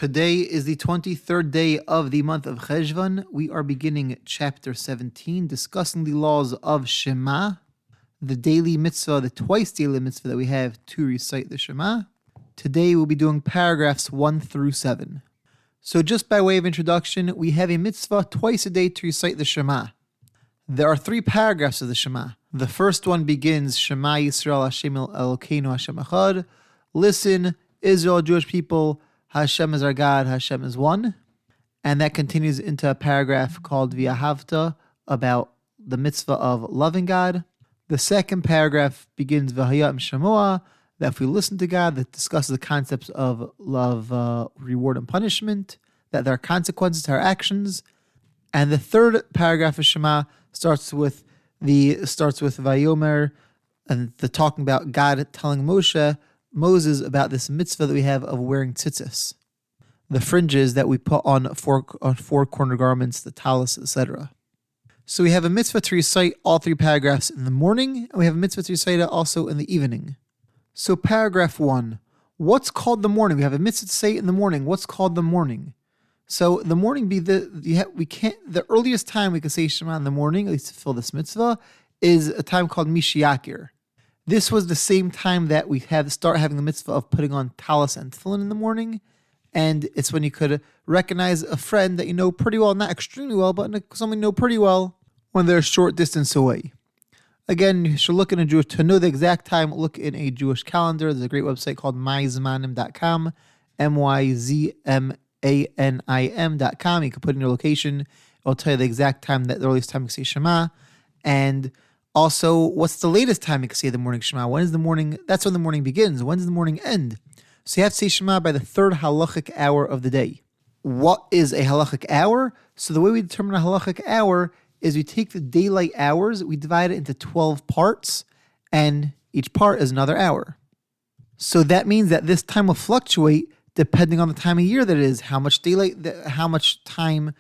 Today is the 23rd day of the month of Cheshvan. We are beginning chapter 17, discussing the laws of Shema, the daily mitzvah, the twice daily mitzvah that we have to recite the Shema. Today we'll be doing paragraphs 1 through 7. So just by way of introduction, we have a mitzvah twice a day to recite the Shema. There are 3 paragraphs of the Shema. The first one begins, Shema Yisrael Hashem Elokeinu Hashem Echad. Listen, Israel, Jewish people, Hashem is our God, Hashem is one. And that continues into a paragraph called V'ahavta, about the mitzvah of loving God. The second paragraph begins V'hayat Shemoah, that if we listen to God, that discusses the concepts of love, reward, and punishment, that there are consequences to our actions. And the third paragraph of Shema starts with Vayomer, and the talking about God telling Moses about this mitzvah that we have of wearing tzitzis, the fringes that we put on four corner garments, the talis, etc. So we have a mitzvah to recite all 3 paragraphs in the morning, and we have a mitzvah to recite it also in the evening. So paragraph 1, what's called the morning? We have a mitzvah to say it in the morning. What's called the morning? So the morning the earliest time we can say Shema in the morning, at least to fulfill this mitzvah, is a time called Mishiyakir. This was the same time that we had to start having the mitzvah of putting on talis and tefillin in the morning. And it's when you could recognize a friend that you know pretty well, not extremely well, but someone you know pretty well when they're a short distance away. Again, you should look to know the exact time, look in a Jewish calendar. There's a great website called myzmanim.com, myzmanim.com. You can put in your location. It'll tell you the exact time, the earliest time you can say Shema. And also, what's the latest time you can say the morning Shema? When is the morning? That's when the morning begins. When does the morning end? So you have to say Shema by the 3rd halachic hour of the day. What is a halachic hour? So the way we determine a halachic hour is we take the daylight hours, we divide it into 12 parts, and each part is another hour. So that means that this time will fluctuate depending on the time of year that it is, how much daylight, how much time,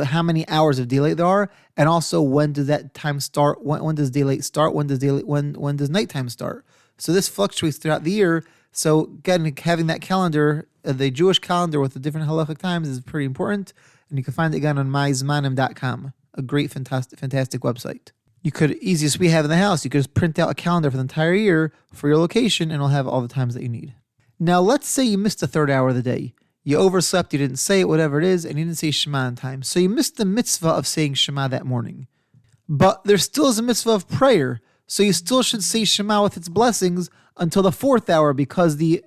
how many hours of daylight there are, and also when does that time start? When does daylight start? When does nighttime start? So this fluctuates throughout the year. So again, having that calendar, the Jewish calendar with the different halachic times, is pretty important, and you can find it again on myzmanim.com, a great, fantastic website. You could, easiest we have in the house, you could just print out a calendar for the entire year for your location, and it'll have all the times that you need. Now, let's say you missed the 3rd hour of the day. You overslept, you didn't say it, whatever it is, and you didn't say Shema in time. So you missed the mitzvah of saying Shema that morning. But there still is a mitzvah of prayer. So you still should say Shema with its blessings until the 4th hour, because the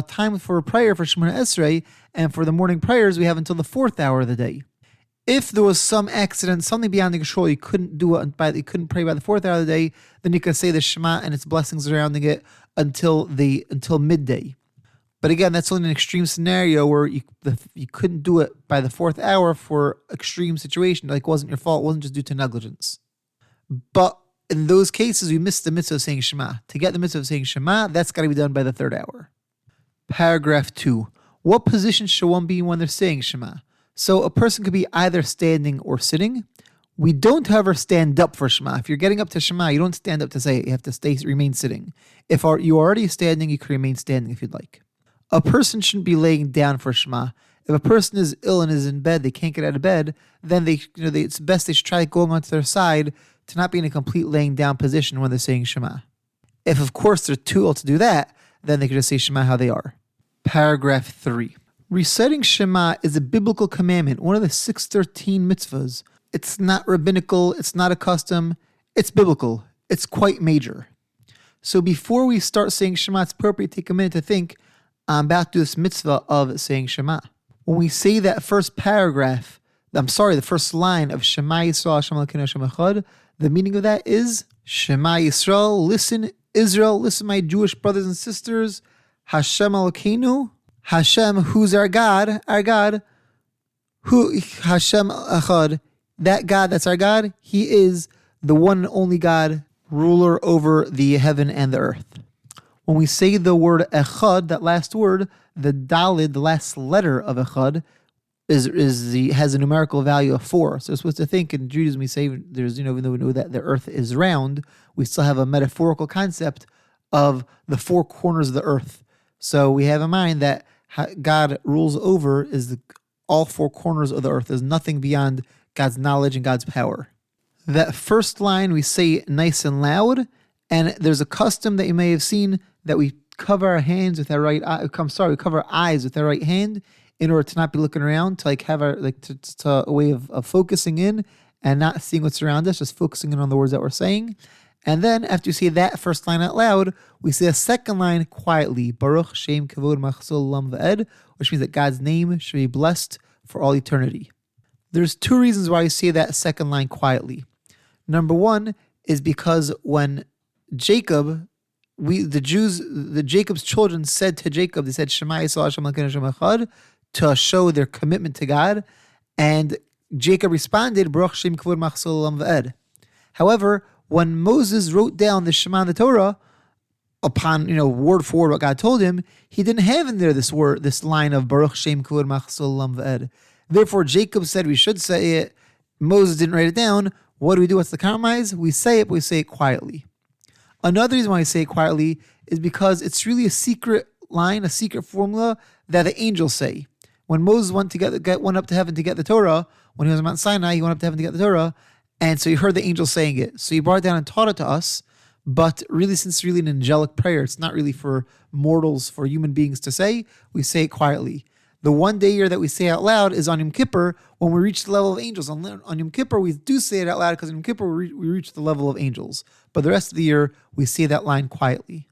time for prayer for Shemona Esrei and for the morning prayers we have until the 4th hour of the day. If there was some accident, something beyond your control, you couldn't do it, you couldn't pray by the 4th hour of the day, then you could say the Shema and its blessings surrounding it until midday. But again, that's only an extreme scenario where you couldn't do it by the 4th hour for extreme situation, like it wasn't your fault, it wasn't just due to negligence. But in those cases, we missed the mitzvah of saying Shema. To get the mitzvah of saying Shema, that's got to be done by the 3rd hour. Paragraph 2. What position should one be when they're saying Shema? So a person could be either standing or sitting. We don't, however, stand up for Shema. If you're getting up to Shema, you don't stand up to say it. You have to remain sitting. If you're already standing, you can remain standing if you'd like. A person shouldn't be laying down for Shema. If a person is ill and is in bed, they can't get out of bed, then it's best they should try going onto their side to not be in a complete laying down position when they're saying Shema. If, of course, they're too ill to do that, then they can just say Shema how they are. Paragraph 3. Reciting Shema is a biblical commandment, one of the 613 mitzvahs. It's not rabbinical, it's not a custom, it's biblical. It's quite major. So before we start saying Shema, it's appropriate to take a minute to think, I'm about to do this mitzvah of saying Shema. When we say that first the first line of Shema Yisrael Hashem Elokeinu Hashem Echad, the meaning of that is Shema Yisrael, listen Israel, listen my Jewish brothers and sisters, Hashem Elokeinu, Hashem, who's our God, who Hashem Echad, that God, that's our God, He is the one and only God, ruler over the heaven and the earth. When we say the word echad, that last word, the dalid, the last letter of echad, has a numerical value of 4. So we're supposed to think in Judaism we say there's, even though we know that the earth is round, we still have a metaphorical concept of the 4 corners of the earth. So we have in mind that God rules over is all four corners of the earth. There's nothing beyond God's knowledge and God's power. That first line we say nice and loud, and there's a custom that you may have seen that we cover our hands with our right eye. We cover our eyes with our right hand in order to not be looking around, to have our to a way of focusing in and not seeing what's around us, just focusing in on the words that we're saying. And then after you say that first line out loud, we say a second line quietly, Baruch Shem Kavod Machzul Lam V'ed, which means that God's name should be blessed for all eternity. There's two reasons why you say that second line quietly. Number one is because when Jacob, Jacob's children said to Jacob, they said Shema Yisrael Hashem Elokeinu Hashem Echad, to show their commitment to God, and Jacob responded, Baruch Shem Kavod Machzul Lam V'ed. However, when Moses wrote down the Shema in the Torah, upon word for word what God told him, he didn't have in there this line of Baruch Shem Kavod Machzul Lam V'ed. Therefore, Jacob said we should say it. Moses didn't write it down. What do we do? What's the compromise? We say it, but we say it quietly. Another reason why I say it quietly is because it's really a secret line, a secret formula that the angels say. When Moses went up to heaven to get the Torah, when he was on Mount Sinai, he went up to heaven to get the Torah, and so he heard the angels saying it. So he brought it down and taught it to us, but really, since it's really an angelic prayer, it's not really for mortals, for human beings to say, we say it quietly. The one day year that we say out loud is on Yom Kippur, when we reach the level of angels. On Yom Kippur, we do say it out loud because on Yom Kippur, we reach the level of angels. But the rest of the year, we say that line quietly.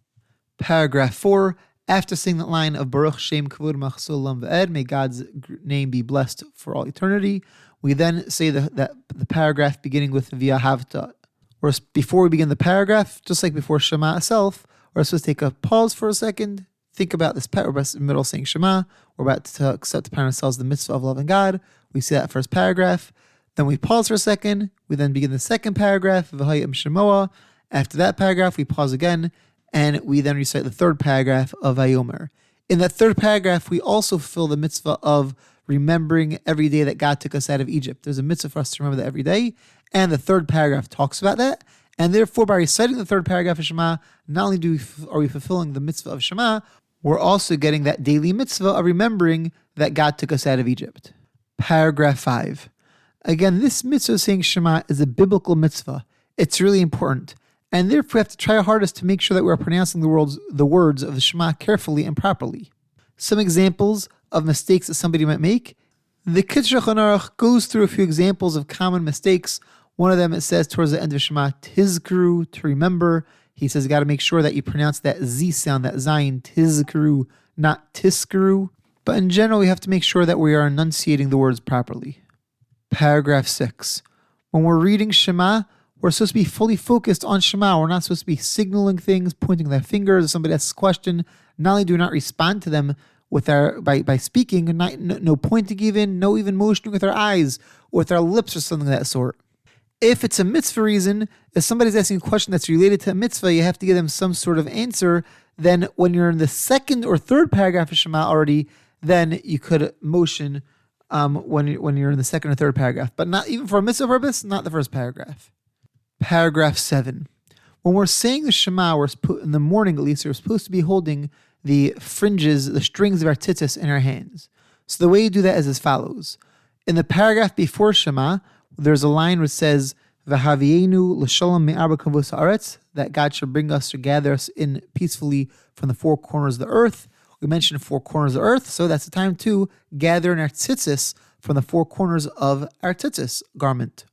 Paragraph 4, after saying that line of Baruch Shem Kavod Machzul Lam V'ed, may God's name be blessed for all eternity, we then say the paragraph beginning with V'ahavta. Whereas before we begin the paragraph, just like before Shema itself, we're supposed to take a pause for a second, think about this. We're in the middle of saying Shema. We're about to accept upon ourselves the mitzvah of loving God. We say that first paragraph. Then we pause for a second. We then begin the second paragraph, V'hayim Shemoah. After that paragraph, we pause again, and we then recite the third paragraph of Vayomer. In that third paragraph, we also fulfill the mitzvah of remembering every day that God took us out of Egypt. There's a mitzvah for us to remember that every day, and the third paragraph talks about that. And therefore, by reciting the third paragraph of Shema, not only are we fulfilling the mitzvah of Shema, we're also getting that daily mitzvah of remembering that God took us out of Egypt. Paragraph 5. Again, this mitzvah of saying Shema is a biblical mitzvah. It's really important. And therefore, we have to try our hardest to make sure that we're pronouncing the words of the Shema carefully and properly. Some examples of mistakes that somebody might make. The Shulchan Aruch goes through a few examples of common mistakes. One of them, it says towards the end of Shema, Tizkru, to remember. He says you got to make sure that you pronounce that Z sound, that Zayin, Tizkru, not Tiskru. But in general, we have to make sure that we are enunciating the words properly. Paragraph 6. When we're reading Shema, we're supposed to be fully focused on Shema. We're not supposed to be signaling things, pointing their fingers. If somebody asks a question, not only do we not respond to them with by speaking, no pointing even, no even motioning with our eyes or with our lips or something of that sort. If it's a mitzvah reason, if somebody's asking a question that's related to a mitzvah, you have to give them some sort of answer. Then when you're in the second or third paragraph of Shema already, then you could motion when you're in the second or third paragraph. But not even for a mitzvah purpose, not the first paragraph. Paragraph 7. When we're saying the Shema, in the morning at least, we're supposed to be holding the fringes, the strings of our tzitzis in our hands. So the way you do that is as follows. In the paragraph before Shema, there's a line which says, V'havienu l'shalom me'arba kavos haaretz, that God should bring us to gather us in peacefully from the four corners of the earth. We mentioned four corners of the earth, so that's the time to gather in our tzitzis from the four corners of our tzitzis garment.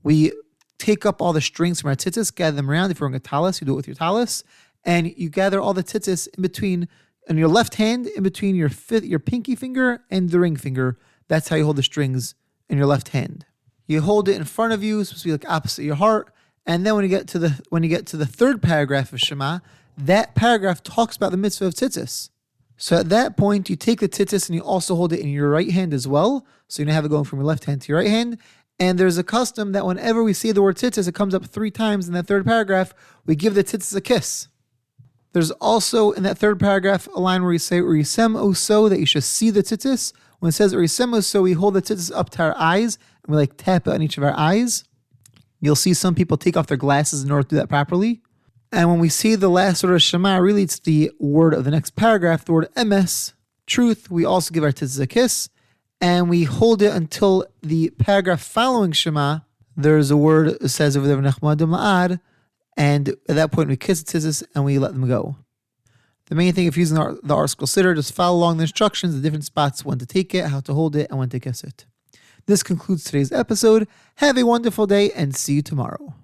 We take up all the strings from our tzitzis, gather them around. If you're wearing a talis, you do it with your talis, and you gather all the tzitzis in between, in your left hand, in between your pinky finger and the ring finger. That's how you hold the strings in your left hand. You hold it in front of you, it's supposed to be like opposite your heart. And then when you get to the third paragraph of Shema, that paragraph talks about the mitzvah of tzitzis. So at that point, you take the tzitzis and you also hold it in your right hand as well. So you don't have it going from your left hand to your right hand. And there's a custom that whenever we see the word tzitzis, it comes up 3 times in that third paragraph, we give the tzitzis a kiss. There's also in that third paragraph a line where we say Urisem Oso, that you should see the tzitzis. When it says Urisem Oso, we hold the tzitzis up to our eyes and we tap it on each of our eyes. You'll see some people take off their glasses in order to do that properly. And when we see the last word of Shema, really it's the word of the next paragraph, the word emes, truth. We also give our tzitzis a kiss, and we hold it until the paragraph following Shema. There's a word that says over there, Nachmadim la'ad, and at that point we kiss the tzitzis and we let them go. The main thing, if using the article siddur, just follow along the instructions, the different spots, when to take it, how to hold it, and when to kiss it. This concludes today's episode. Have a wonderful day and see you tomorrow.